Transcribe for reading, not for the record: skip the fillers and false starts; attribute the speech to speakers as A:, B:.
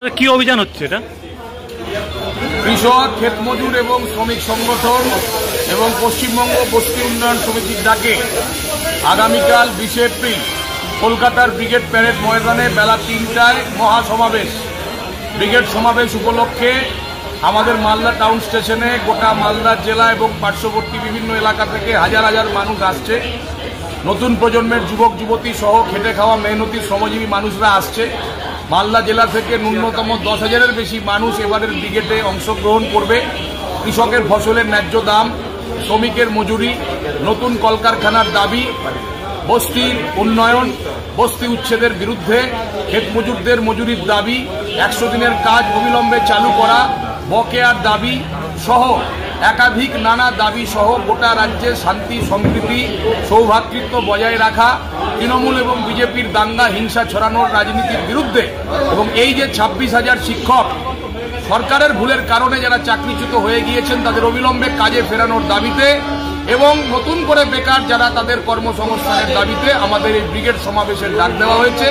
A: কি অভিযান হচ্ছে এটা?
B: কৃষক, ক্ষেত মজুর এবং শ্রমিক সংগঠন এবং পশ্চিমবঙ্গ বস্তি উন্নয়ন সমিতির ডাকে আগামীকাল 20 এপ্রিল কলকাতার ব্রিগেড প্যারেড ময়দানে বেলা 3টায় মহাসমাবেশ। ব্রিগেড সমাবেশ উপলক্ষে আমাদের মালদা টাউন স্টেশনে গোটা মালদা জেলা এবং পার্শ্ববর্তী বিভিন্ন এলাকা থেকে হাজার হাজার মানুষ আসছে। নতুন প্রজন্মের যুবক যুবতী সহ খেটে খাওয়া মেহনতি শ্রমজীবী মানুষরা আসছে। মালদা জেলা থেকে ন্যূনতম 10,000-এর বেশি মানুষ এবারের ব্রিগেডে অংশগ্রহণ করবে। কৃষকের ফসলের ন্যায্য দাম, শ্রমিকের মজুরি, নতুন কলকারখানার দাবি, বস্তির উন্নয়ন, বস্তি উচ্ছেদের বিরুদ্ধে, ক্ষেত মজুরদের মজুরির দাবি, 100 দিনের কাজ অবিলম্বে চালু করা, বকেয়ার দাবি সহ একাধিক নানা দাবি সহ গোটা রাজ্যে শান্তি সম্প্রীতি সৌভ্রাতৃত্ব বজায় রাখা, তৃণমূল এবং বিজেপির দাঙ্গা হিংসা ছড়ানোর রাজনীতির বিরুদ্ধে এবং এই যে 26,000 শিক্ষক সরকারের ভুলের কারণে যারা চাকরিচ্যুত হয়ে গিয়েছেন তাদের অবিলম্বে কাজে ফেরানোর দাবিতে এবং নতুন করে বেকার যারা তাদের কর্মসংস্থানের দাবিতে আমাদের এই ব্রিগেড সমাবেশের ডাক দেওয়া হয়েছে।